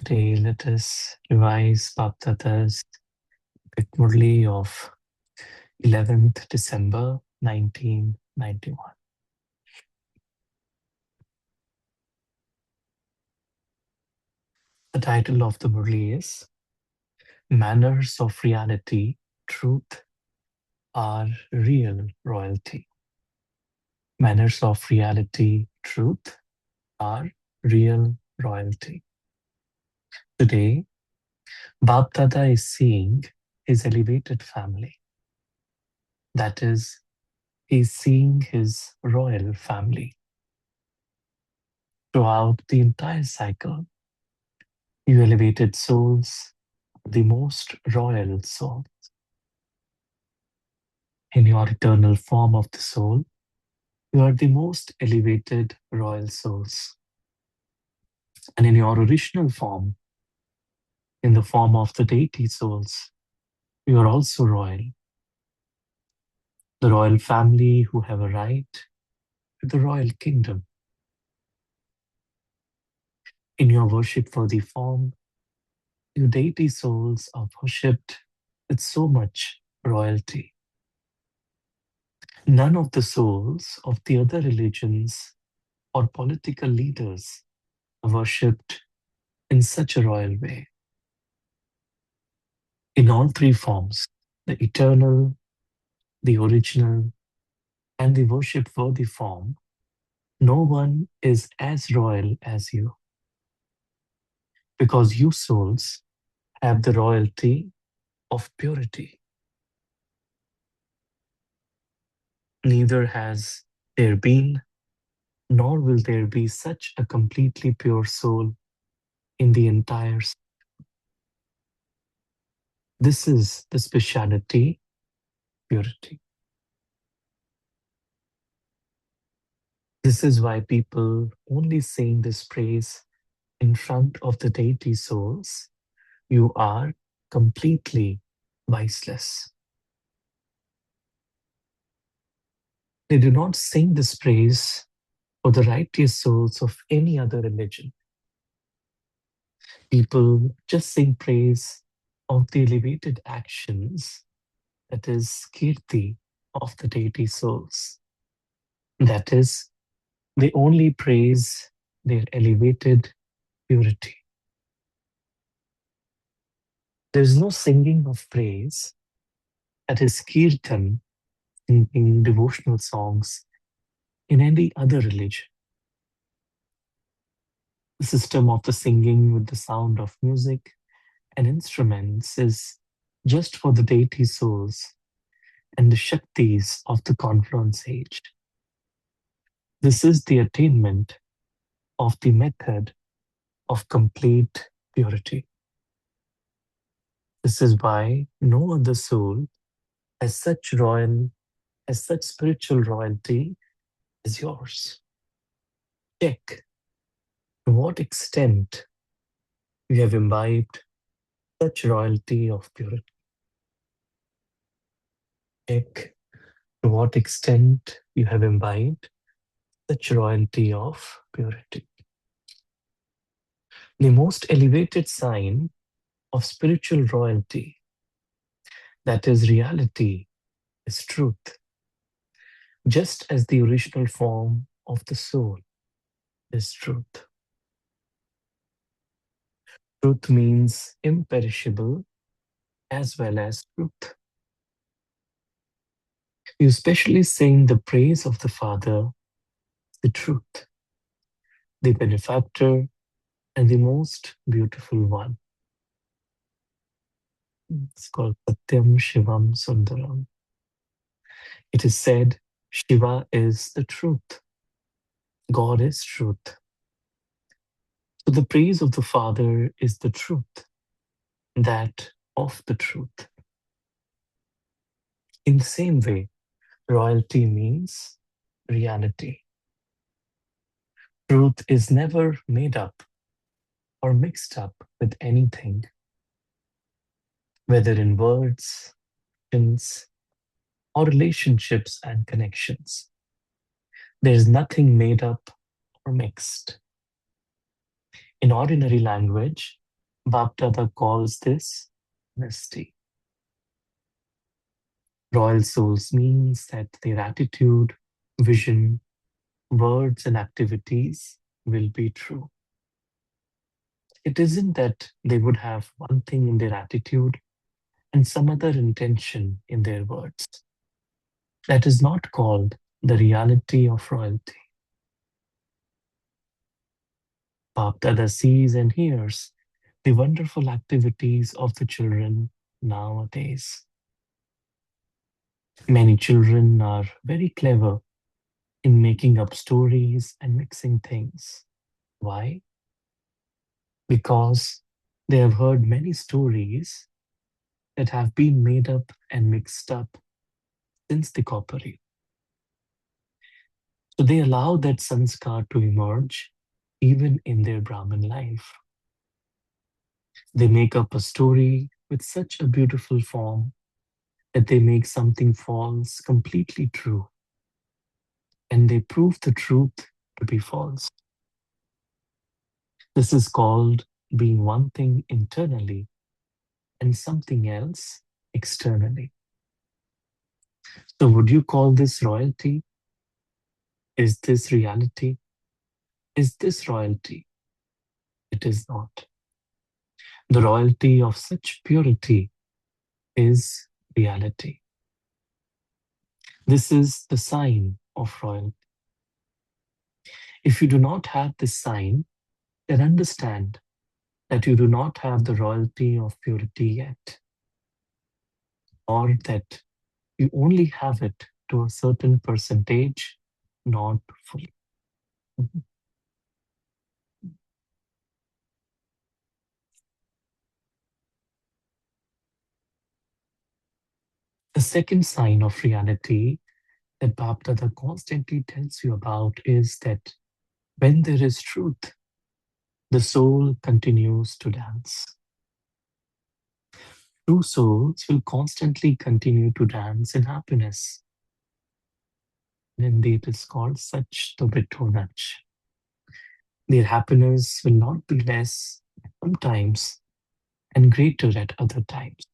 Today, let us revise Baptada's with Murli of 11th December 1991. The title of the Murli is Manners of Reality, Truth are Real Royalty. Manners of Reality, Truth are Real Royalty. Today, Baptada is seeing his elevated family. That is, he's seeing his royal family. Throughout the entire cycle, you elevated souls, the most royal soul. In your eternal form of the soul, you are the most elevated royal souls. And in your original form, in the form of the deity souls, you are also royal. The royal family who have a right to the royal kingdom. In your worship-worthy form, you deity souls are worshipped with so much royalty. None of the souls of the other religions or political leaders are worshipped in such a royal way. In all three forms, the eternal, the original, and the worship-worthy form, no one is as royal as you. Because you souls have the royalty of purity. Neither has there been, nor will there be such a completely pure soul in the entire. This is the speciality, purity. This is why people only sing this praise in front of the deity souls. You are completely viceless. They do not sing this praise for the righteous souls of any other religion. People just sing praise of the elevated actions, that is, kirti, of the deity souls. That is, they only praise their elevated purity. There is no singing of praise, that is, kirtan, singing devotional songs in any other religion. The system of the singing with the sound of music and instruments is just for the deity souls and the Shaktis of the confluence age. This is the attainment of the method of complete purity. This is why no other soul has such spiritual royalty as yours. Check to what extent you have imbibed such royalty of purity. Check to what extent you have imbibed such royalty of purity. The most elevated sign of spiritual royalty, that is reality, is truth. Just as the original form of the soul is truth. Truth means imperishable as well as truth. You especially sing the praise of the Father, the truth, the benefactor, and the most beautiful one. It's called Satyam Shivam Sundaram. It is said Shiva is the truth. God is truth. So the praise of the Father is the truth, that of the truth. In the same way, royalty means reality. Truth is never made up or mixed up with anything, whether in words, actions, or relationships and connections. There is nothing made up or mixed. In ordinary language, Bapdada calls this honesty. Royal souls means that their attitude, vision, words, and activities will be true. It isn't that they would have one thing in their attitude and some other intention in their words. That is not called the reality of royalty. Bapdada sees and hears the wonderful activities of the children nowadays. Many children are very clever in making up stories and mixing things. Why? Because they have heard many stories that have been made up and mixed up since the Kopari. So they allow that sanskar to emerge even in their Brahmin life. They make up a story with such a beautiful form that they make something false completely true, and they prove the truth to be false. This is called being one thing internally and something else externally. So, would you call this royalty? Is this reality? Is this royalty? It is not. The royalty of such purity is reality. This is the sign of royalty. If you do not have this sign, then understand that you do not have the royalty of purity yet, or that you only have it to a certain percentage, not fully. Mhm. The second sign of reality that Bapdada constantly tells you about is that when there is truth, the soul continues to dance. True souls will constantly continue to dance in happiness. And it is called such the Bitonach. Their happiness will not be less at sometimes and greater at other times.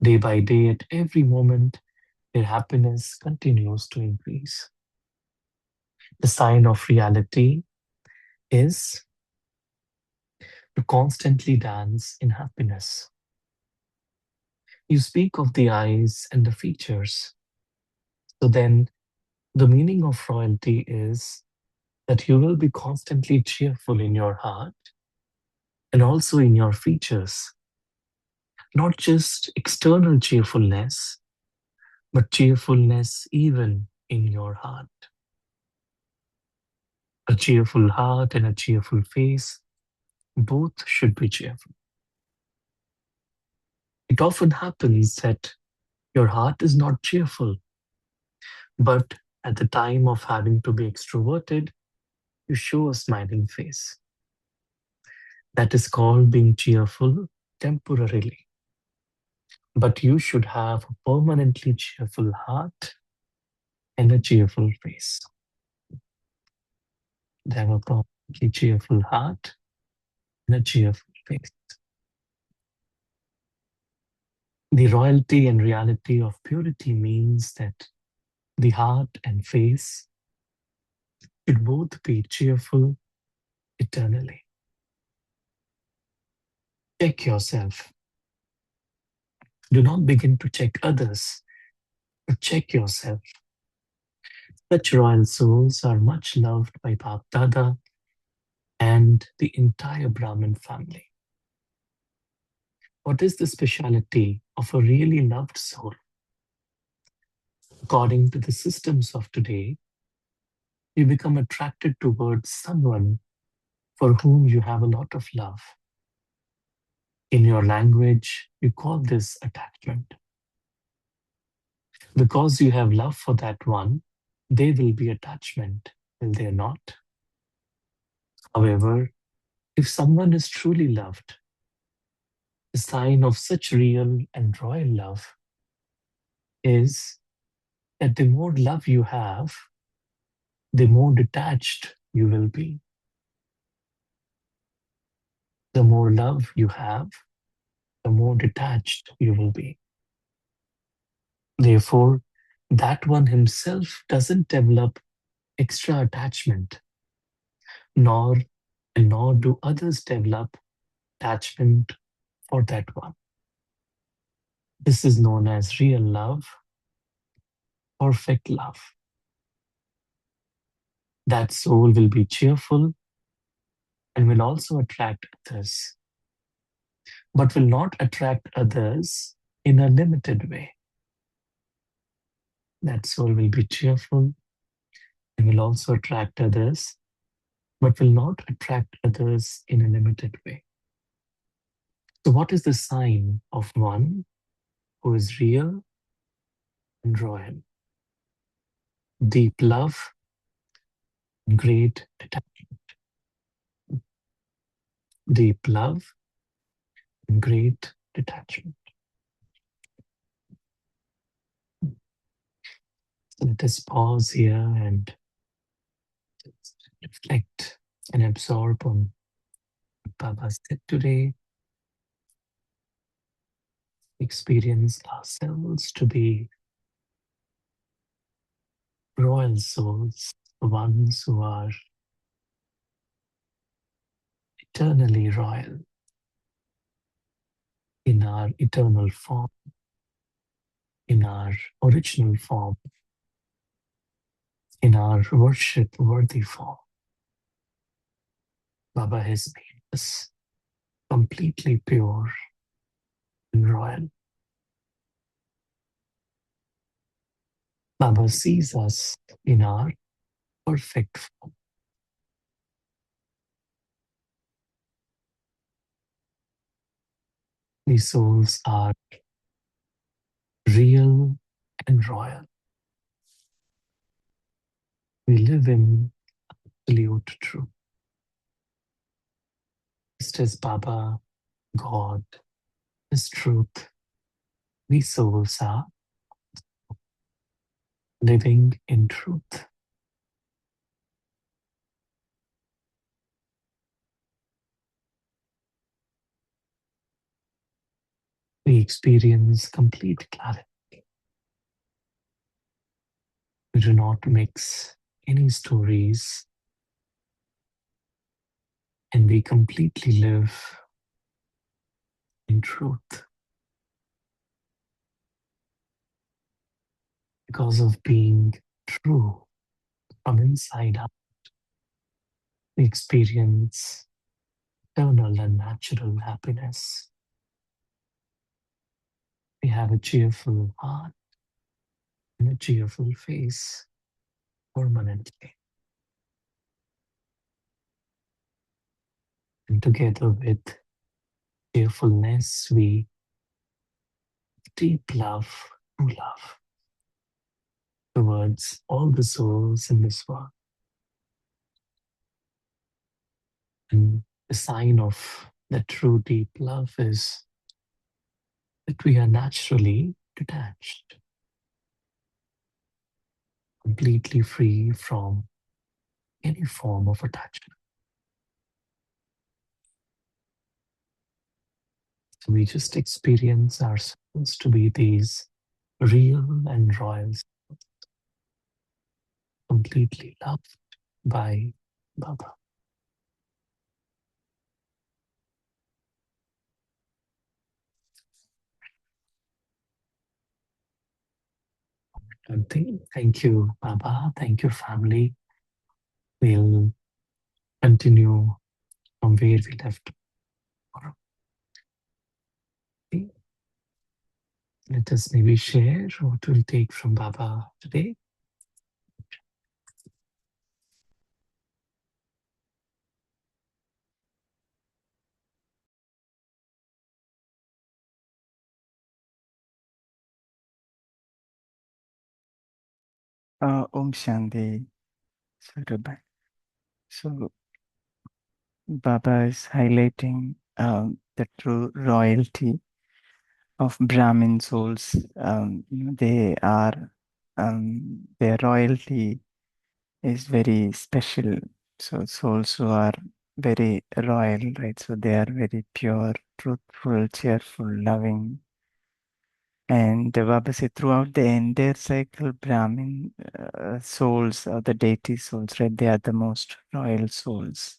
Day by day, at every moment, their happiness continues to increase. The sign of reality is to constantly dance in happiness. You speak of the eyes and the features. So then, the meaning of royalty is that you will be constantly cheerful in your heart and also in your features. Not just external cheerfulness, but cheerfulness even in your heart. A cheerful heart and a cheerful face, both should be cheerful. It often happens that your heart is not cheerful, but at the time of having to be extroverted, you show a smiling face. That is called being cheerful temporarily. But you should have a permanently cheerful heart and a cheerful face. Have a permanently cheerful heart and a cheerful face. The royalty and reality of purity means that the heart and face should both be cheerful eternally. Check yourself. Do not begin to check others, but check yourself. Such royal souls are much loved by Bap Dada and the entire Brahmin family. What is the speciality of a really loved soul? According to the systems of today, you become attracted towards someone for whom you have a lot of love. In your language, you call this attachment. Because you have love for that one, there will be attachment, will there not? However, if someone is truly loved, the sign of such real and royal love is that the more love you have, the more detached you will be. The more love you have, the more detached you will be. Therefore, that one himself doesn't develop extra attachment, nor nor do others develop attachment for that one. This is known as real love, perfect love. That soul will be cheerful and will also attract others, but will not attract others in a limited way. That soul will be cheerful and will also attract others, but will not attract others in a limited way. So, what is the sign of one who is real and royal? Deep love, great detachment. Deep love, and great detachment. So let us pause here and reflect and absorb on what Baba said today. Experience ourselves to be royal souls, the ones who are eternally royal in our eternal form, in our original form, in our worship worthy form. Baba has made us completely pure and royal. Baba sees us in our perfect form. These souls are real and royal. We live in absolute truth. Just as Baba, God, is truth, we souls are living in truth. We experience complete clarity. We do not mix any stories, and we completely live in truth. Because of being true from inside out, we experience eternal and natural happiness. We have a cheerful heart and a cheerful face permanently. And together with cheerfulness, we deep love, true love towards all the souls in this world. And the sign of that true deep love is that we are naturally detached, completely free from any form of attachment. So we just experience ourselves to be these real and royal, completely loved by Baba. And thank you, Baba. Thank you, family. We'll continue from where we left tomorrow. Okay. Let us maybe share what we'll take from Baba today. Om Shanti Sarubai. So Baba is highlighting the true royalty of Brahmin souls. They are their royalty is very special. So souls who are very royal, right? So they are very pure, truthful, cheerful, loving. And Baba said throughout the entire cycle, Brahmin souls or the deity souls, right? They are the most royal souls.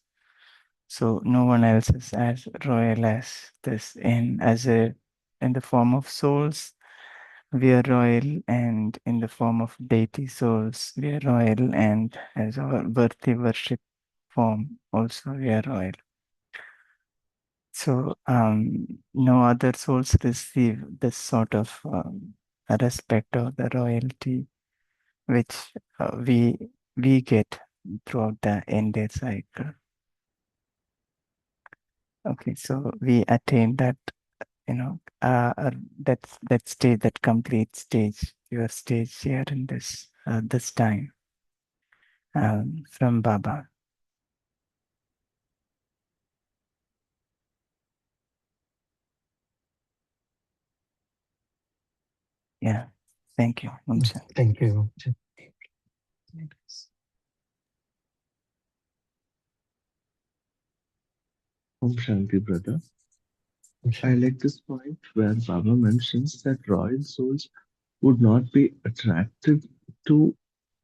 So no one else is as royal as this. And as a in the form of souls, we are royal, and in the form of deity souls, we are royal, and as our birthday worship form, also we are royal. So no other souls receive this sort of respect or the royalty which we get throughout the entire cycle. Okay, so we attain that, you know, that stage, that complete stage, your stage here in this time from Baba. Yeah, thank you. Thank you. Om Shanti, brother. I like this point where Baba mentions that royal souls would not be attracted to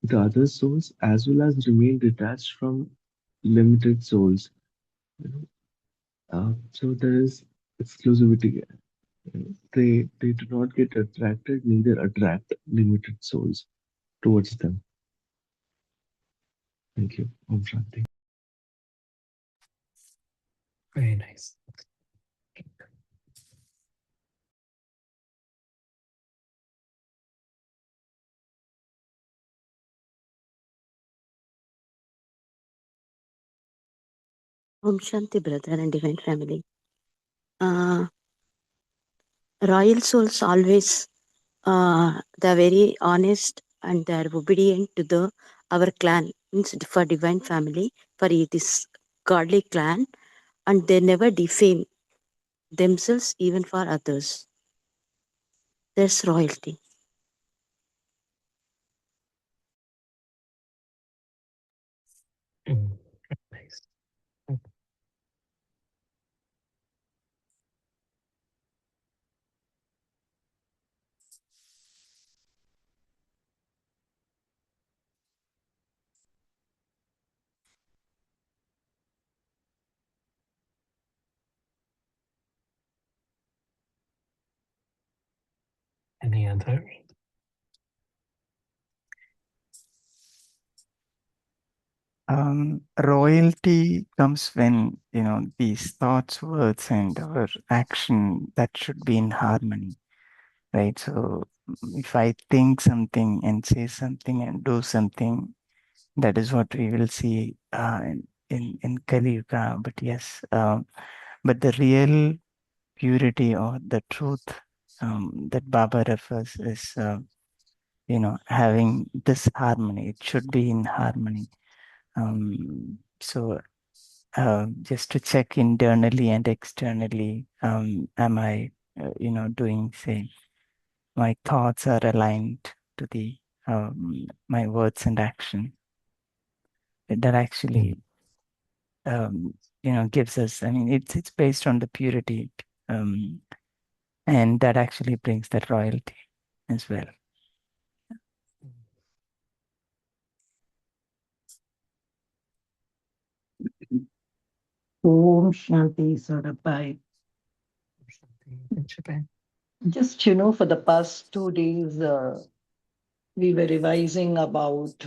the other souls as well as remain detached from limited souls. You know, so there is exclusivity. They do not get attracted, neither attract limited souls towards them. Thank you. Om Shanti. Very nice. Om Shanti, brother and divine family. Royal souls always they're very honest and they're obedient to the our clan, means for divine family, for this godly clan, and they never defame themselves even for others. There's royalty. Nice. Any other? Royalty comes when, you know, these thoughts, words, and our action that should be in harmony, right? So if I think something and say something and do something, that is what we will see in Kali Yuga. But yes, but the real purity or the truth that Baba refers is, you know, having this harmony. It should be in harmony. So just to check internally and externally, am I, you know, doing same? My thoughts are aligned to the my words and action. That actually, you know, gives us. I mean, it's based on the purity, and that actually brings that royalty as well. Om Shanti Sarabai. In Japan. Just, for the past 2 days, we were revising about,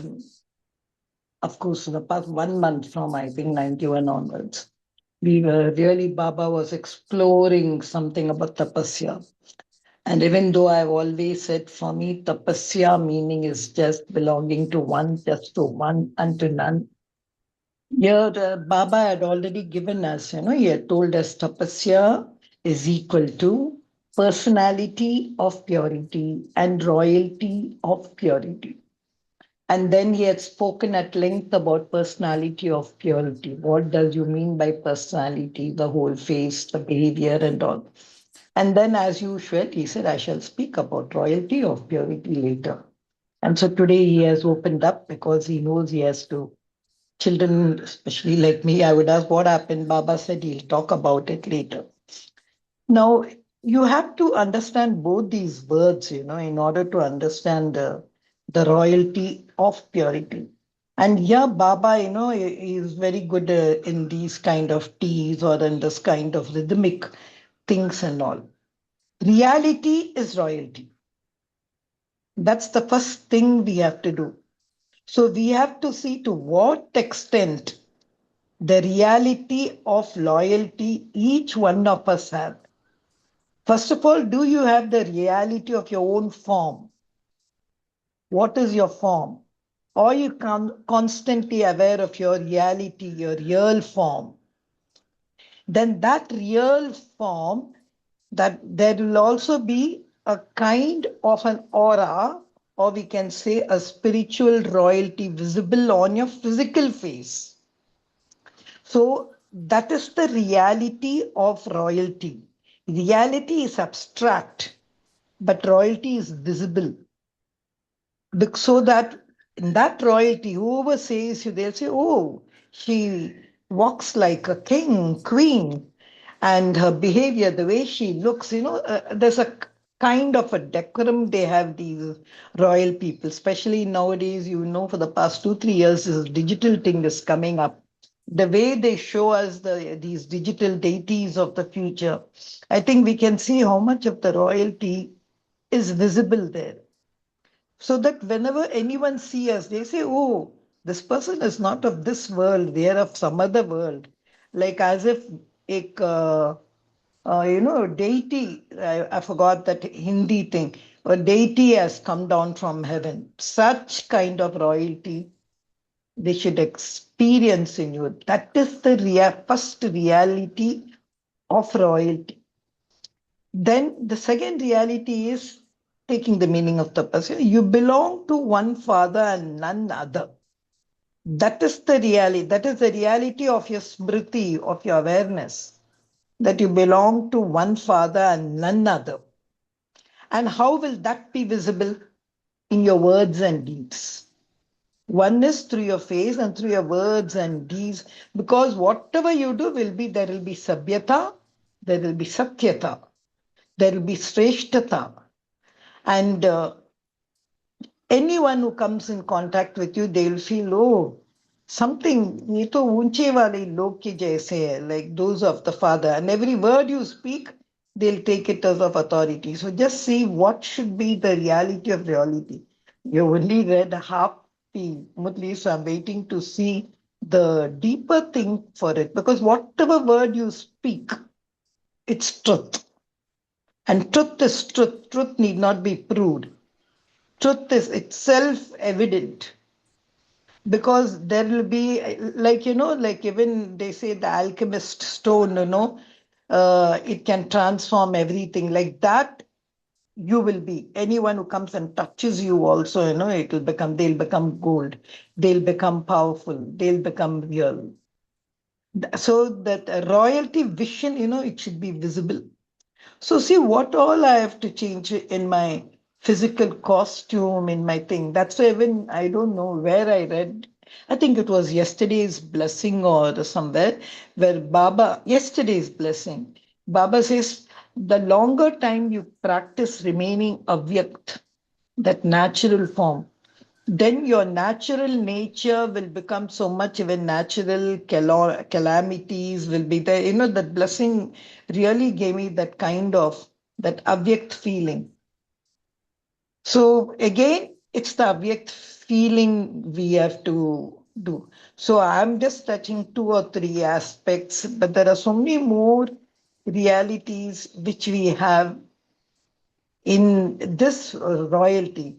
of course, the past 1 month from, I think, 91 onwards. We were really, Baba was exploring something about tapasya. And even though I've always said, for me, tapasya meaning is just belonging to one, just to one and to none. Here, Baba had already given us, he had told us tapasya is equal to personality of purity and royalty of purity. And then he had spoken at length about personality of purity. What does you mean by personality? The whole face, the behavior, and all. And then, as usual, he said, I shall speak about royalty of purity later. And so today he has opened up because he knows he has to Children, especially like me, I would ask what happened. Baba said he'll talk about it later. Now, you have to understand both these words, in order to understand the royalty of purity. And yeah, Baba, is very good in these kind of teas or in this kind of rhythmic things and all. Reality is royalty. That's the first thing we have to do. So we have to see to what extent the reality of loyalty each one of us have. First of all, do you have the reality of your own form? What is your form? Are you constantly aware of your reality, your real form? Then that real form, that there will also be a kind of an aura, or we can say a spiritual royalty visible on your physical face. So that is the reality of royalty. Reality is abstract, but royalty is visible. So that in that royalty, whoever says you, they'll say, oh, she walks like a king, queen, and her behavior, the way she looks, there's a kind of a decorum they have, these royal people, especially nowadays, for the past 2, 3 years, this digital thing is coming up. The way they show us these digital deities of the future, I think we can see how much of the royalty is visible there. So that whenever anyone sees us, they say, oh, this person is not of this world, they are of some other world. Like as if deity, I forgot that Hindi thing, a deity has come down from heaven. Such kind of royalty they should experience in you. That is the first reality of royalty. Then the second reality is taking the meaning of the person. You belong to one father and none other. That is the reality. That is the reality of your smriti, of your awareness, that you belong to one father and none other. And how will that be visible? In your words and deeds. One is through your face and through your words and deeds, because whatever you do there will be sabhyata, there will be satyata, there will be sreshtata. And anyone who comes in contact with you, they'll feel, oh, something, ye to unche wale log ke jaise hai, like those of the Father. And every word you speak, they'll take it as of authority. So just see what should be the reality of reality. You only read half the Murli, so I'm waiting to see the deeper thing for it. Because whatever word you speak, it's truth. And truth is truth. Truth need not be proved. Truth is itself evident, because there will be, like even they say the alchemist stone, it can transform everything. Like that, you will be. Anyone who comes and touches you also, they'll become gold, they'll become powerful, they'll become real. So that royalty vision, it should be visible. So see what all I have to change in my physical costume, in my thing. That's why even I don't know where I read. I think it was yesterday's blessing or somewhere where yesterday's blessing, Baba says, the longer time you practice remaining avyakt, that natural form, then your natural nature will become so much, even natural calamities will be there. That blessing really gave me that kind of that avyakt feeling. So again, it's the avyakt feeling we have to do. So I'm just touching 2 or 3 aspects, but there are so many more realities which we have in this royalty.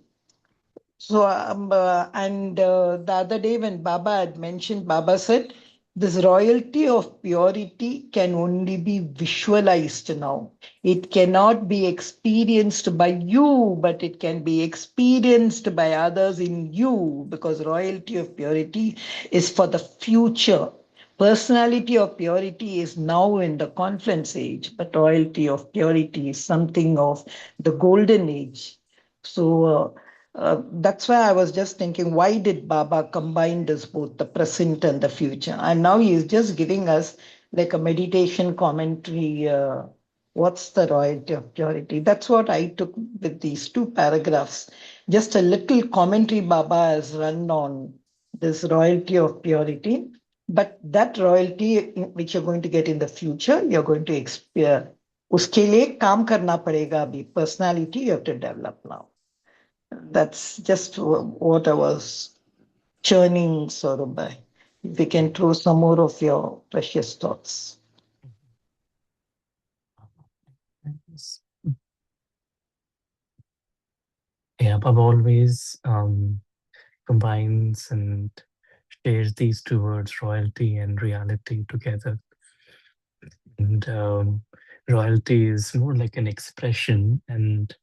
So, the other day when Baba had mentioned, Baba said, this royalty of purity can only be visualized now. It cannot be experienced by you, but it can be experienced by others in you, because royalty of purity is for the future. Personality of purity is now in the confluence age, but royalty of purity is something of the golden age. So, That's why I was just thinking, why did Baba combine this both the present and the future? And now he is just giving us like a meditation commentary. What's the royalty of purity? That's what I took with these two paragraphs. Just a little commentary Baba has run on this royalty of purity. But that royalty which you're going to get in the future, you're going to experience. उसके लिए काम करना पड़ेगा अभी. Personality you have to develop now. That's just what I was churning, Saurabh. If we can throw some more of your precious thoughts. Yes. Yeah, Baba always combines and shares these two words, royalty and reality, together. And royalty is more like an expression, and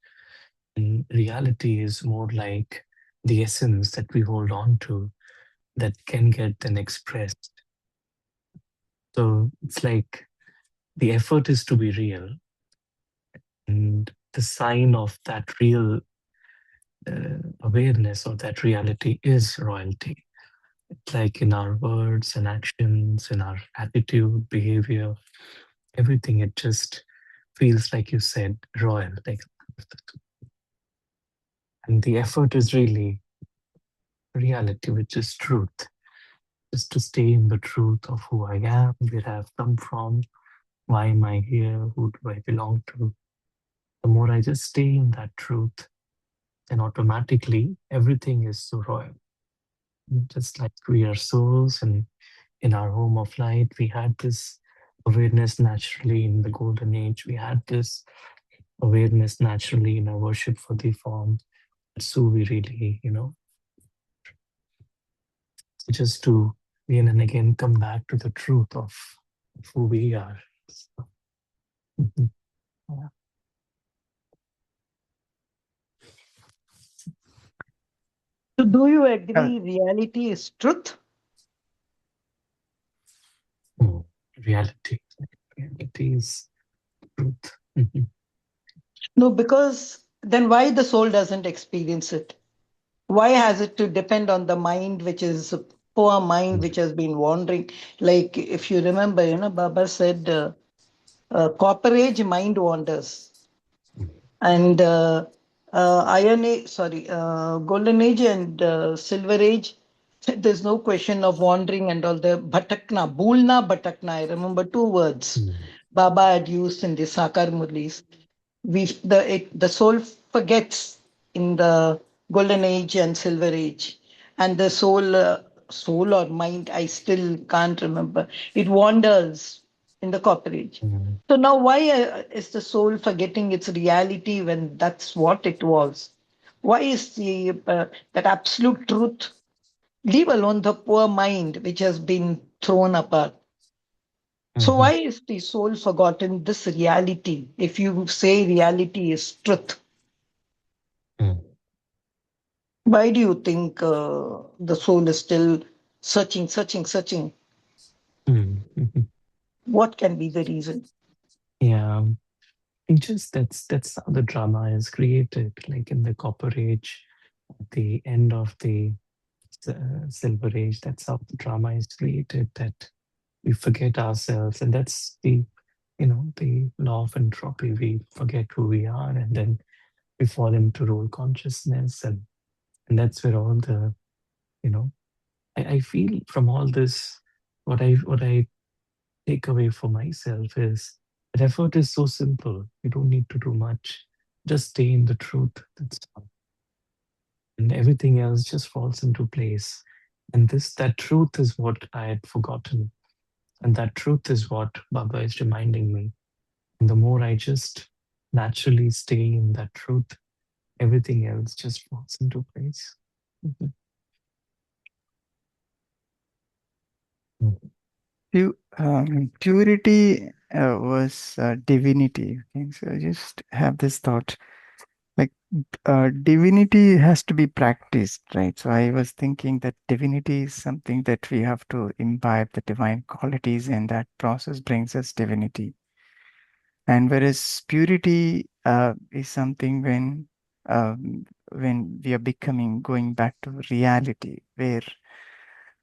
reality is more like the essence that we hold on to that can get then expressed. So it's like the effort is to be real, and the sign of that real awareness of that reality is royalty. It's like in our words and actions, in our attitude, behavior, everything, it just feels, like you said, royal. Like, and the effort is really reality, which is truth. Just to stay in the truth of who I am, where I've come from, why am I here, who do I belong to. The more I just stay in that truth, then automatically everything is so royal. Just like we are souls, and in our home of light, we had this awareness naturally in the golden age. We had this awareness naturally in our worship for the form. So we really, just to again and again come back to the truth of who we are. So, yeah. So do you agree reality is truth? Reality. Reality is truth. Mhm. No, because then why the soul doesn't experience it? Why has it to depend on the mind, which is a poor mind, which has been wandering? Like if you remember, Baba said, copper age mind wanders. And iron age, sorry, golden age and silver age, there's no question of wandering and all the bhatakna, bhulna bhatakna. I remember two words Baba had used in the Sakar Murlis. The soul forgets in the golden age and silver age, and the soul or mind, I still can't remember. It wanders in the copper age. Mm. So now, why is the soul forgetting its reality when that's what it was? Why is that absolute truth? Leave alone the poor mind which has been thrown apart. So Mhm. why is the soul forgotten this reality? If you say reality is truth, Mm. why do you think the soul is still searching, searching, searching? Mm. Mhm. What can be the reason? Yeah, it just that's how the drama is created. Like in the Copper Age, at the end of the Silver Age, that's how the drama is created. That we forget ourselves, and that's the law of entropy. We forget who we are, and then we fall into role consciousness, and that's where all the you know I feel from all this, what I take away for myself is that effort is so simple. You don't need to do much. Just stay in the truth. That's all. And everything else just falls into place. And that truth is what I had forgotten. And that truth is what Baba is reminding me. And the more I just naturally stay in that truth, everything else just falls into place. Mhm. Purity was divinity. Okay, so I just have this thought, like divinity has to be practiced, right? So I was thinking that divinity is something that we have to imbibe the divine qualities, and that process brings us divinity. And whereas purity is something when um, when we are becoming, going back to reality, where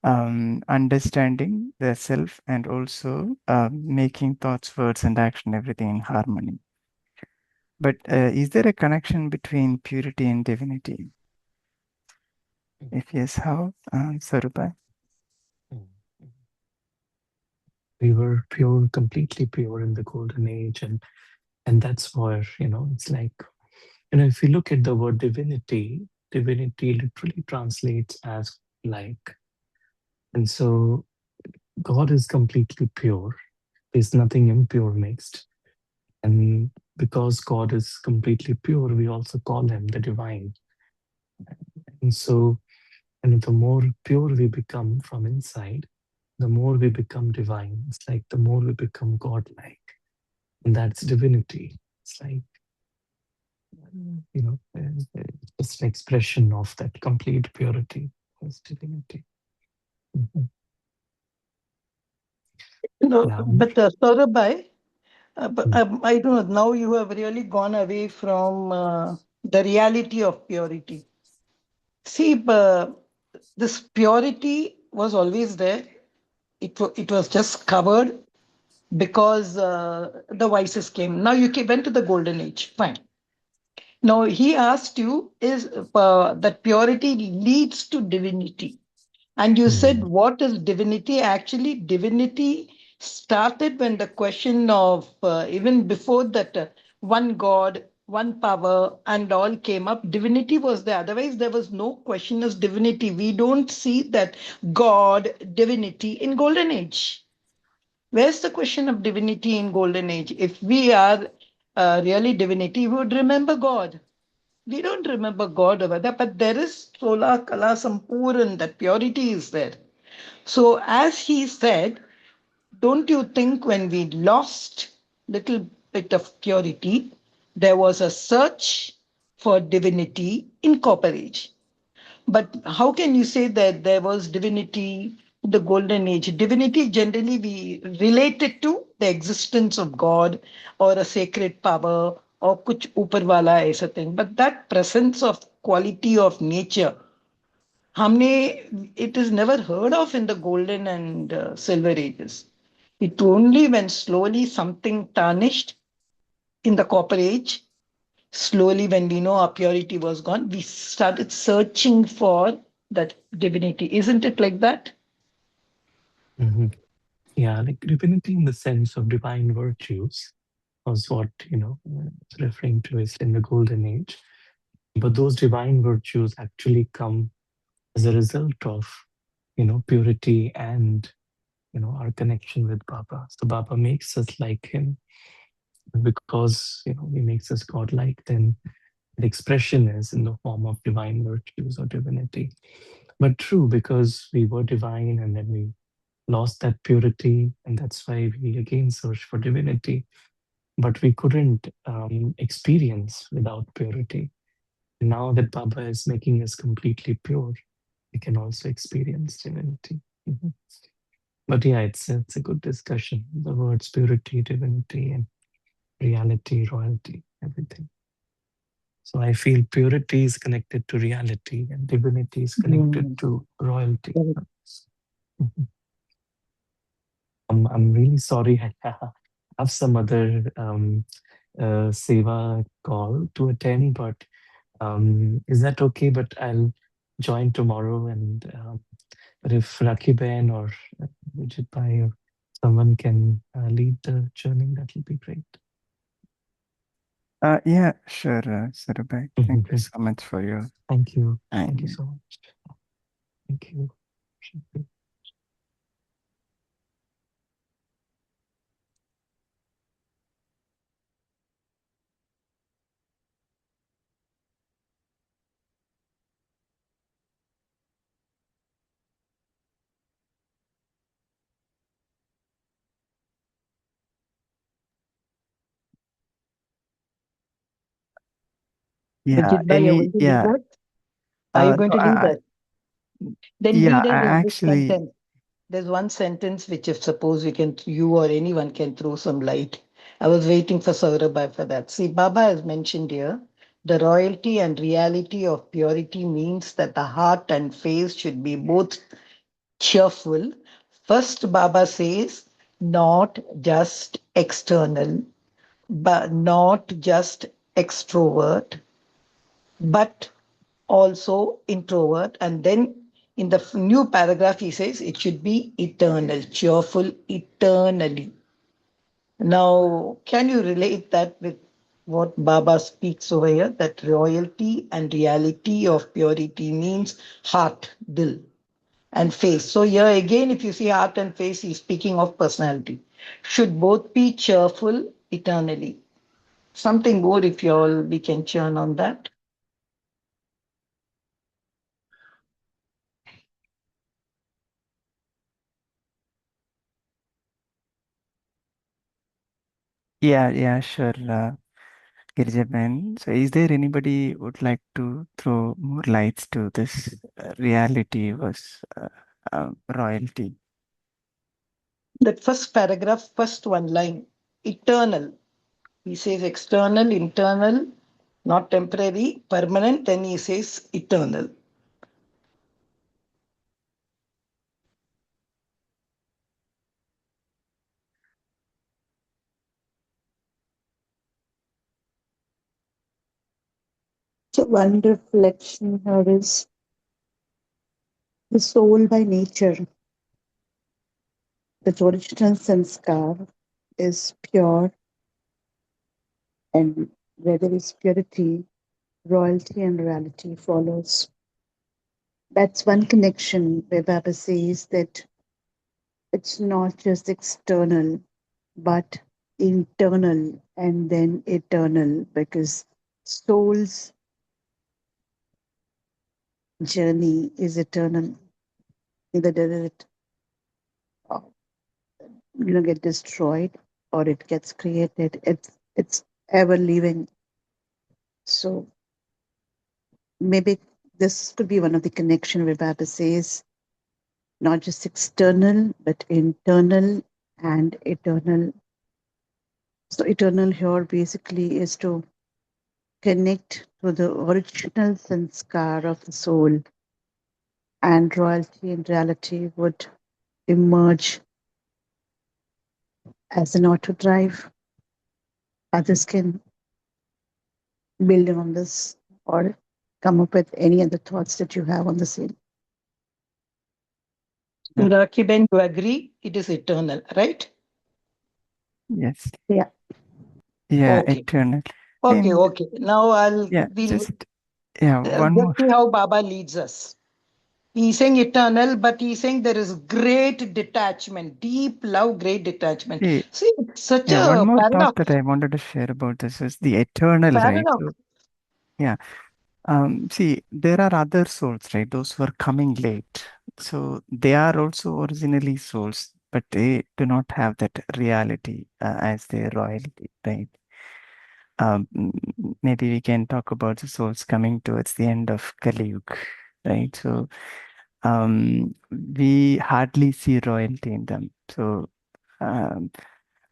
understanding the self and also making thoughts, words, and action, everything in harmony. But is there a connection between purity and divinity? If yes, how? Sarubai? We were pure, completely pure in the golden age, and that's where, it's like, if you look at the word divinity, divinity literally translates as like. And so God is completely pure. There's nothing impure mixed. And because God is completely pure, we also call him the divine. And so, and the more pure we become from inside, the more we become divine. It's like the more we become godlike. And that's divinity. It's like, just an expression of that complete purity as divinity. Mhm. No, Yeah. but Saurabhai, Mm. I don't know, now you have really gone away from the reality of purity. See, this purity was always there. It was just covered because the vices came. Now went to the golden age. Fine. Now he asked you, is that purity leads to divinity? And you said, Mm. what is divinity? Actually, divinity started when the question of, even before that, one God, one power, and all came up. Divinity was there. Otherwise, there was no question of divinity. We don't see that God, divinity in Golden Age. Where's the question of divinity in Golden Age? If we are really divinity, we would remember God. We don't remember God over there, but there is Sola Kala Sampuran, that purity is there. So, as he said, don't you think when we lost little bit of purity, there was a search for divinity in Copper Age? But how can you say that there was divinity in the Golden Age? Divinity generally we relate it to the existence of God or a sacred power or kuch upar wala aisa thing. But that presence of quality of nature, it is never heard of in the golden and silver ages. It only when slowly something tarnished in the copper age, slowly when we know our purity was gone, we started searching for that divinity. Isn't it like that? Mhm. Yeah, like divinity in the sense of divine virtues was what, it's referring to is in the golden age. But those divine virtues actually come as a result of, purity and, our connection with Baba. So Baba makes us like him. Because, he makes us godlike, then the expression is in the form of divine virtues or divinity. But true, because we were divine and then we lost that purity, and that's why we again search for divinity. But we couldn't experience without purity. Now that Baba is making us completely pure, we can also experience divinity. Mhm. But yeah, it's a good discussion. The words purity, divinity, and reality, royalty, everything. So I feel purity is connected to reality, and divinity is connected Mm. to royalty. Mhm. I'm really sorry. I have some other seva call to attend, but is that okay? But I'll join tomorrow, and but if Rakhi Ben or Vijit Bhai or someone can lead the churning, that will be great. Yeah, sure, Sarubai. Thank you so much for your Thank you. Thank you idea. so much. Thank you. Yeah, Vijit Bhai, you're going to lead yeah. us? Are you going No, to lead us? Then yeah, lead I us in this actually, sentence. There's one sentence which, if suppose you or anyone can throw some light. I was waiting for Saurabhai for that. See, Baba has mentioned here The royalty and reality of purity means that the heart and face should be both cheerful. First, Baba says, not just external, but not just extrovert, but also introvert. And then in the new paragraph, he says it should be eternal, cheerful eternally. Now, can you relate that with what Baba speaks over here? That royalty and reality of purity means heart, dil, and face. So, here again, if you see heart and face, he's speaking of personality. Should both be cheerful eternally. Something more, if you all we can churn on that. Yeah, sure, Girjaban. So, is there anybody would like to throw more lights to this reality versus royalty? That first paragraph, first one line, eternal. He says external, internal, not temporary, permanent. Then he says eternal. So one reflection here is the soul by nature, the original sanskar is pure, and where there is purity, royalty and reality follows. That's one connection where Baba says that it's not just external, but internal and then eternal, because soul's journey is eternal. Either does it uh, get destroyed or it gets created. It's ever living. So maybe this could be one of the connection where Baba says not just external but internal and eternal. So eternal here basically is to connect to the original sanskar of the soul, and royalty and reality would emerge as an auto drive. Others can build on this or come up with any other thoughts that you have on the same. Yeah. Rakiben, you agree? It is eternal, right? Yes. Yeah. Yeah, Okay. eternal. Okay, And okay. Now yeah, we'll just one let's more. see how Baba leads us. He's saying eternal, but he's saying there is great detachment, deep love, great detachment. See, See, it's such yeah, one a more thought paradox. that I wanted to share about this is the eternal, right? Paradox. So, yeah. See, there are other souls, right? Those who are coming late. So they are also originally souls, but they do not have that reality as their royalty, right? Maybe we can talk about the souls coming towards the end of Kali Yuga, right? So we hardly see royalty in them. So um,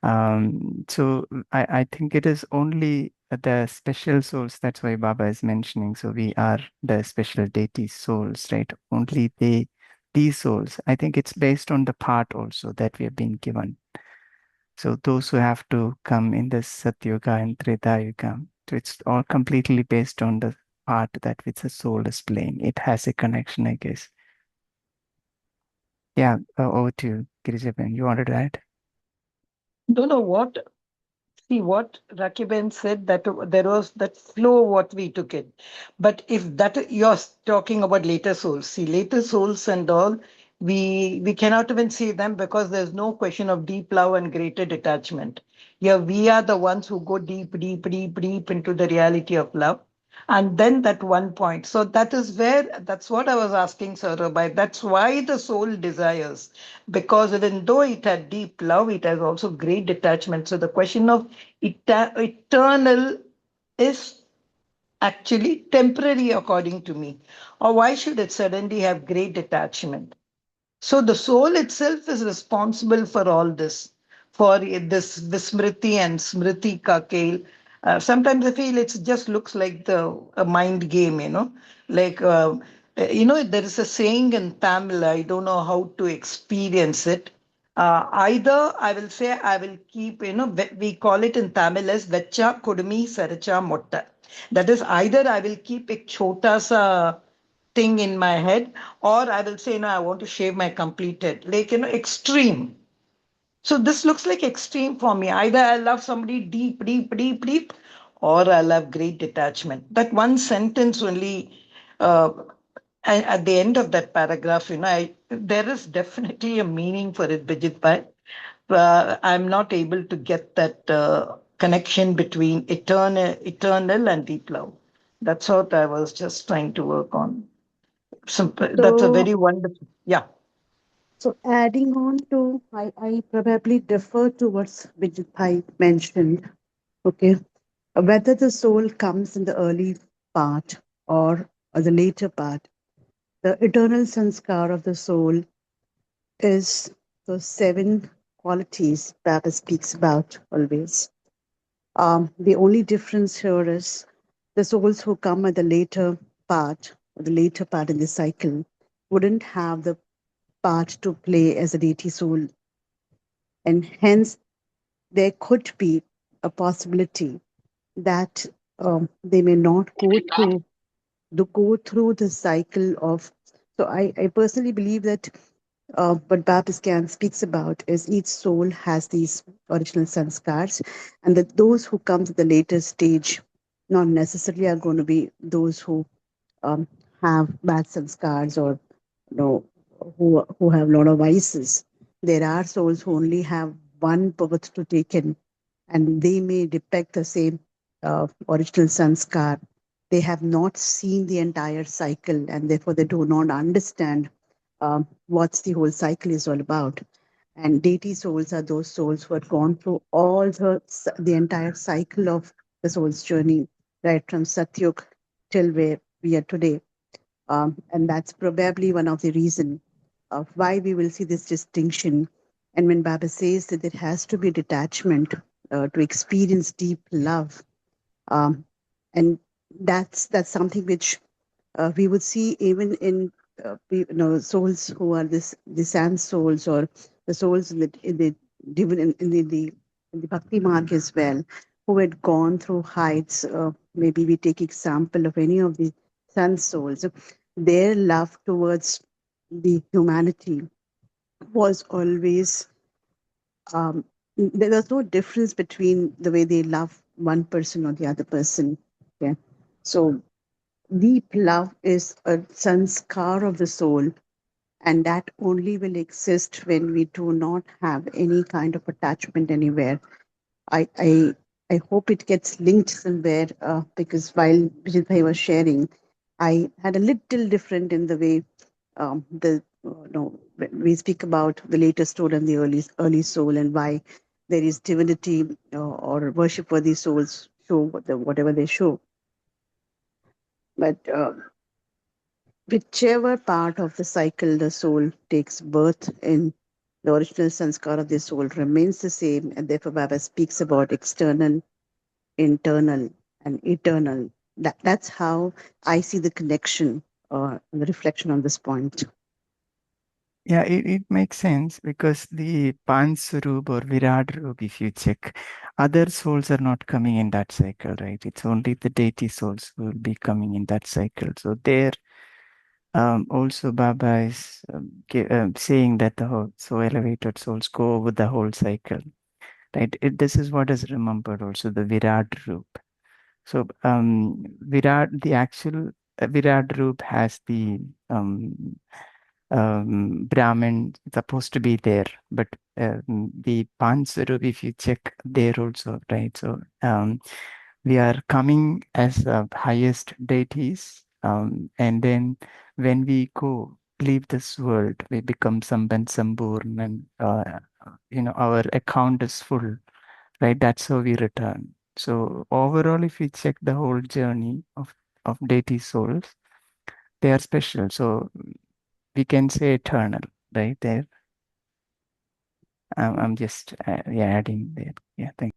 I think it is only the special souls. That's why Baba is mentioning. So we are the special deity souls, right? Only these souls. I think it's based on the part also that we have been given. So those who have to come in the Satyuga and Treta Yuga. So it's all completely based on the part that which the soul is playing. It has a connection, I guess. Yeah, over to you, Girijaban. You wanted to add? Don't know what. See what Rakiben said, that there was that flow what we took in. But if that you're talking about later souls, see later souls and all, we cannot even see them because there's no question of deep love and greater detachment. Yeah, we are the ones who go deep, deep, deep, deep into the reality of love. And then that one point. So that is where, that's what I was asking Saurabai. That's why the soul desires. Because even though it had deep love, it has also great detachment. So the question of eternal is actually temporary, according to me. Or why should it suddenly have great detachment? So the soul itself is responsible for all this, for this Vismriti and Smriti Kakel. Sometimes I feel it just looks like a mind game, like, there is a saying in Tamil, I don't know how to experience it. Either I will say I will keep, we call it in Tamil as Vecha Kudumi Saracha Motta. That is, either I will keep a chota sa thing in my head, or I will say, I want to shave my complete head. Like, extreme. So this looks like extreme for me. Either I love somebody deep, deep, deep, deep, or I love great detachment. That one sentence only, uh, and at the end of that paragraph, there is definitely a meaning for it, Bijit Bhai. I'm not able to get that connection between eternal and deep love. That's what I was just trying to work on. So that's a So, very wonderful, yeah. so adding on to, I probably defer to what Vijit Bhai mentioned. Okay, whether the soul comes in the early part or the later part, the eternal sanskar of the soul is those seven qualities Baba speaks about always. The only difference here is the souls who come at the later part, or the later part in the cycle, wouldn't have the part to play as a deity soul, and hence there could be a possibility that they may not go through the cycle of. So I personally believe that what Babiscan speaks about is each soul has these original sanskars, and that those who come to the later stage not necessarily are going to be those who um, have bad sanskars, or who have a lot of vices. There are souls who only have one birth to take in, and they may depict the same original sanskar. They have not seen the entire cycle, and therefore they do not understand what's the whole cycle is all about. And deity souls are those souls who have gone through all the entire cycle of the soul's journey, right from Satyug till where we are today. And that's probably one of the reason of why we will see this distinction. And when Baba says that there has to be detachment to experience deep love, um, and that's something which we would see even in souls who are the sand souls, or the souls in the divine in the bhakti mark as well, who had gone through heights. Maybe we take example of any of the sun souls. Their love towards the humanity was always, there was no difference between the way they love one person or the other person. Yeah. So deep love is a sanskar of the soul, and that only will exist when we do not have any kind of attachment anywhere. I I I hope it gets linked somewhere, because while Vijay Bhai was sharing, I had a little different in the way the no when we speak about the later soul and the early soul, and why there is divinity or worship worthy souls show whatever they show. But whichever part of the cycle the soul takes birth in, the original sanskar of the soul remains the same, and therefore Baba speaks about external, internal, and eternal. That's how I see the connection and the reflection on this point. Yeah, it makes sense because the Panswarup or Virat Rup, if you check, other souls are not coming in that cycle, right? It's only the deity souls who will be coming in that cycle. So there, also Baba is saying that the whole, so elevated souls go over the whole cycle, right? This is what is remembered also, the Virat Rup. So Virat, the actual Virat Rup has the Brahmin supposed to be there, but the Panswarup, if you check there also, right? So we are coming as the highest deities, and then when we go leave this world, we become Samban Samburn, and our account is full, right? That's how we return. So overall, if we check the whole journey of deity souls, they are special. So we can say eternal, right there. I'm just adding there. Yeah, thank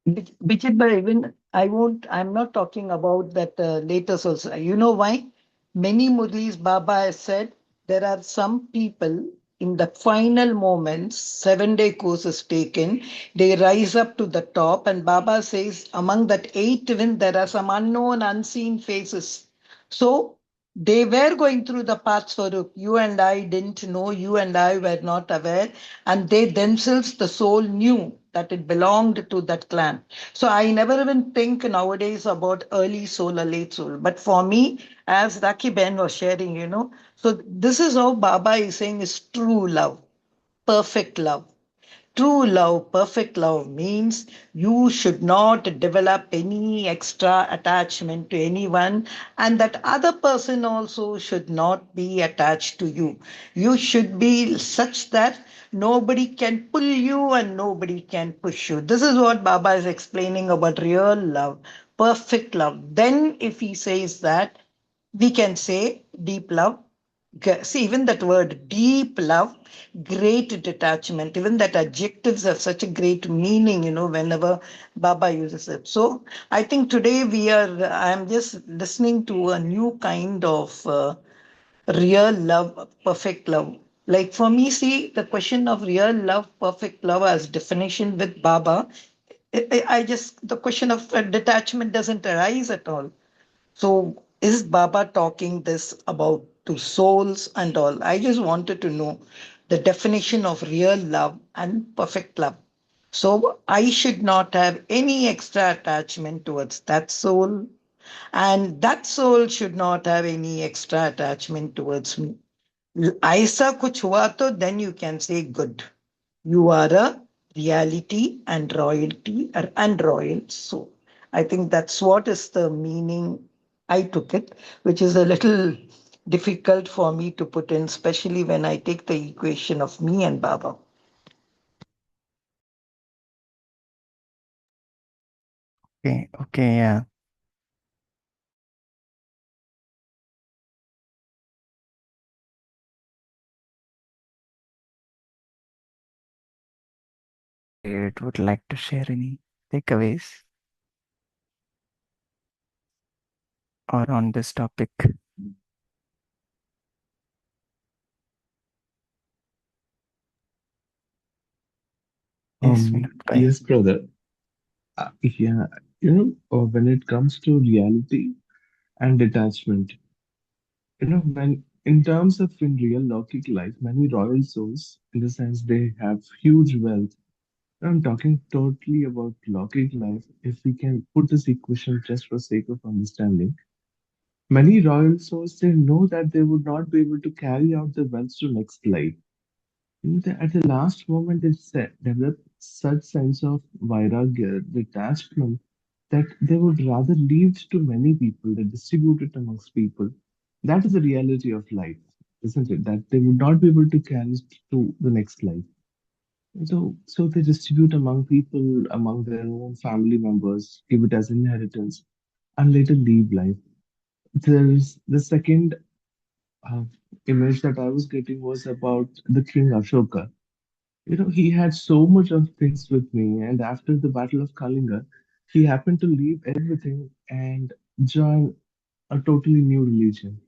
you. Vichit, even I'm not talking about that later souls. You know why? Many Murlis Baba has said there are some people in the final moments, 7 day course is taken, they rise up to the top, and Baba says among that eight twin, there are some unknown, unseen faces. So they were going through the path, Swarup. You and I didn't know, you and I were not aware, and they themselves, the soul, knew that it belonged to that clan. So I never even think nowadays about early soul or late soul. But for me, as Raki Ben was sharing, so this is how Baba is saying is true love, perfect love. True love, perfect love means you should not develop any extra attachment to anyone, and that other person also should not be attached to you. You should be such that nobody can pull you and nobody can push you. This is what Baba is explaining about real love, perfect love. Then, if he says that, we can say deep love. See, even that word deep love, great detachment, even that adjectives have such a great meaning, whenever Baba uses it. So I think today I'm just listening to a new kind of real love, perfect love. Like for me, see, the question of real love, perfect love as definition with Baba, I just, the question of detachment doesn't arise at all. So, is Baba talking this about to souls and all? I just wanted to know the definition of real love and perfect love. So, I should not have any extra attachment towards that soul, and that soul should not have any extra attachment towards me. ऐसा कुछ हुआ तो then you can say good. You are a reality and royalty and royal soul. I think that's what is the meaning I took it, which is a little difficult for me to put in, especially when I take the equation of me and Baba. Okay, yeah. It would like to share any takeaways or on this topic? Yes, Vinod Bhai. Yes, brother. Yeah, when it comes to reality and detachment, when in terms of in real Lockic life, many royal souls, in the sense they have huge wealth. I'm talking totally about Lockic life. If we can put this equation just for sake of understanding, many royal souls they know that they would not be able to carry out the wealth to next life. At the last moment, they develop such sense of vairagya, detachment, that they would rather leave it to many people, they distribute it amongst people. That is the reality of life, isn't it? That they would not be able to carry it to the next life. So they distribute among people, among their own family members, give it as inheritance, and later leave life. There is the second uh, image that I was getting was about the king Ashoka. He had so much of things with me, and after the Battle of Kalinga, he happened to leave everything and join a totally new religion.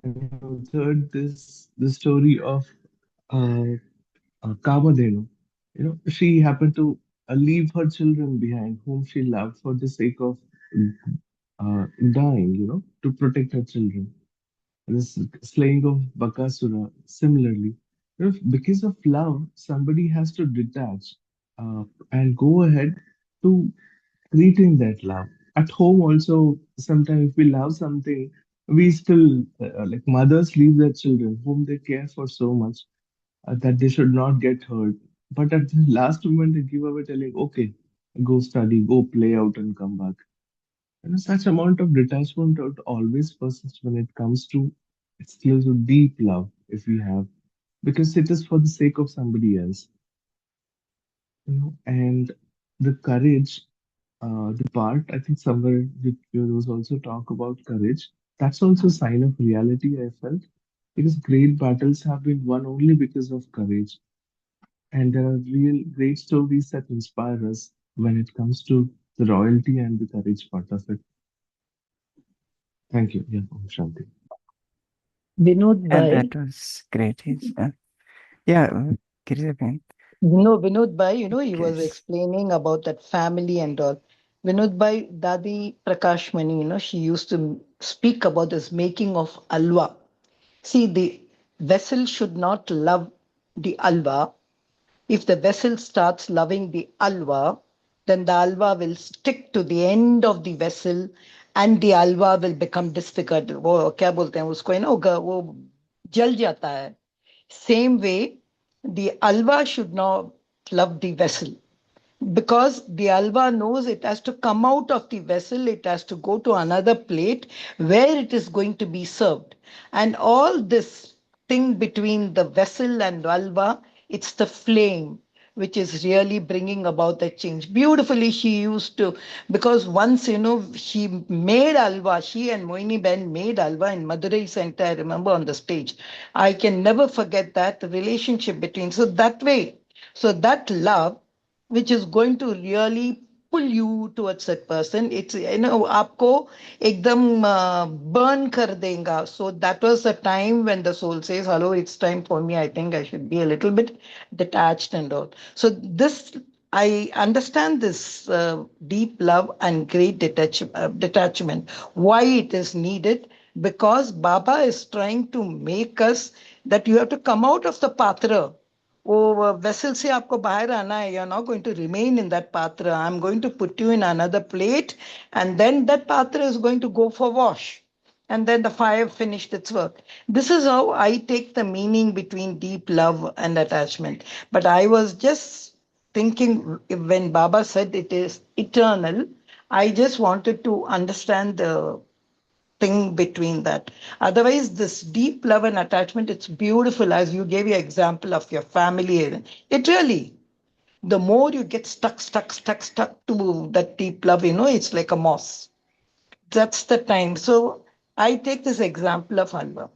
And third, this the story of uh, Kamadhenu. She happened to leave her children behind, whom she loved, for the sake of dying. To protect her children. This slaying of Bakasura, similarly. Because of love, somebody has to detach and go ahead to retain that love. At home, also, sometimes if we love something, we still, like mothers leave their children, whom they care for so much, that they should not get hurt. But at the last moment, they give away, telling, okay, go study, go play out, and come back. Such amount of detachment would always persist when it comes to it's close to deep love if we have, because it is for the sake of somebody else. And the courage, the part I think somewhere there was also talk about courage. That's also a sign of reality, I felt, because great battles have been won only because of courage. And there are real great stories that inspire us when it comes to the royalty and the courage part of it. Thank you. Yeah, Om Shanti. Vinod And Bhai. that was great. Yeah, Girijaben. No, Vinod Bhai, he was Yes. explaining about that family and all. Vinod Bhai, Dadi Prakash Mani, she used to speak about this making of alwa. See, the vessel should not love the alwa. If the vessel starts loving the alwa, then the alwa will stick to the end of the vessel and the alwa will become disfigured. वो क्या बोलते हैं उसको वो जल जाता है. Same way, the alva should not love the vessel because the alva knows it has to come out of the vessel, it has to go to another plate where it is going to be served. And all this thing between the vessel and alva, it's the flame which is really bringing about the change. Beautifully, she used to, because once, she made alva, she and Moini Ben made alva in Madurai Center, I remember on the stage. I can never forget that, the relationship between, so that way, so that love, which is going to really pull you towards that person. It's आपको एकदम burn कर देगा. So that was the time when the soul says, "Hello, it's time for me. I think I should be a little bit detached and all." So this. I understand this deep love and great detachment. Why it is needed? Because Baba is trying to make us that you have to come out of the patra. वो vessel से आपको बाहर आना है. You're not going to remain in that patra. I'm going to put you in another plate, and then that patra is going to go for wash. And then the fire finished its work. This is how I take the meaning between deep love and attachment. But I was just thinking when Baba said it is eternal, I just wanted to understand the thing between that. Otherwise, this deep love and attachment, it's beautiful as you gave your example of your family. It really, the more you get stuck to that deep love, it's like a moss. That's the time. So I take this example of Halwa.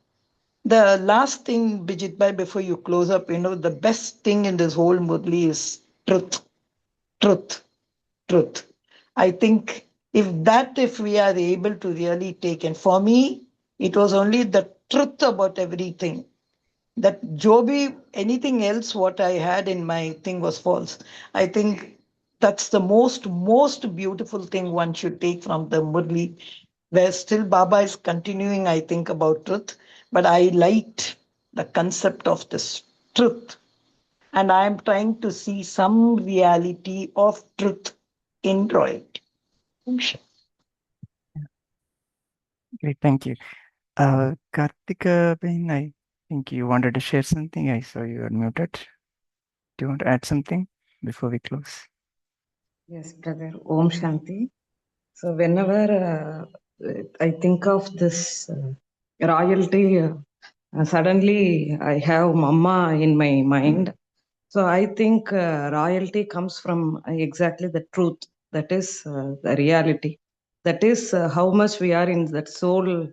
The last thing, Bijit Bhai, before you close up, the best thing in this whole Murli is truth, truth, truth. I think if we are able to really take, and for me, it was only the truth about everything. That Joby, anything else what I had in my thing was false. I think that's the most beautiful thing one should take from the Murli, where still Baba is continuing, I think, about truth. But I liked the concept of this truth. And I am trying to see some reality of truth in royalty. Great, thank you. Kartika Ben, I think you wanted to share something. I saw you unmuted. Do you want to add something before we close? Yes, brother. Om Shanti. So whenever I think of this royalty, suddenly I have Mama in my mind. So I think royalty comes from exactly the truth. That is the reality. That is how much we are in that soul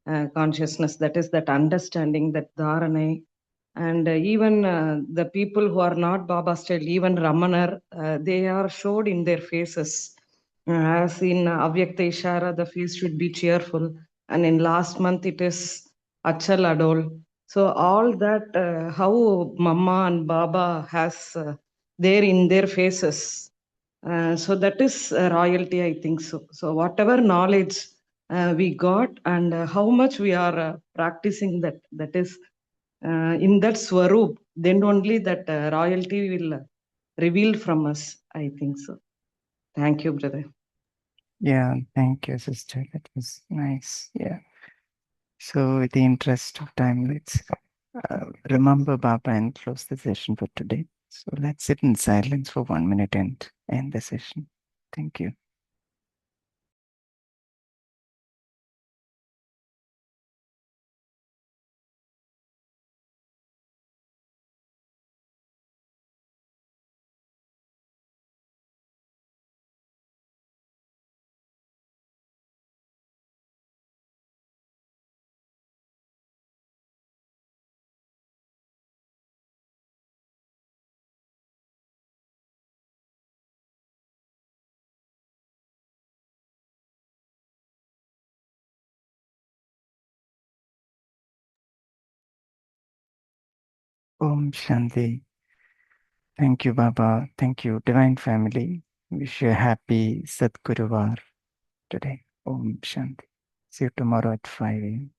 consciousness. That is that understanding, that dharana. And even the people who are not Baba style, even Ramanar, they are showed in their faces. As in Avyakta Ishara, the face should be cheerful. And in last month, it is Achal Adol. So all that, how Mama and Baba has there in their faces. So that is royalty, I think so. So whatever knowledge we got and how much we are practicing that, that is in that Swaroop, then only that royalty will reveal from us, I think so. Thank you, brother. Yeah, thank you, sister. That was nice. Yeah. So, with the interest of time, let's remember Baba and close the session for today. So, let's sit in silence for 1 minute and end the session. Thank you. Om Shanti. Thank you, Baba. Thank you, Divine Family. Wish you a happy Sadguruvar today. Om Shanti. See you tomorrow at 5 a.m.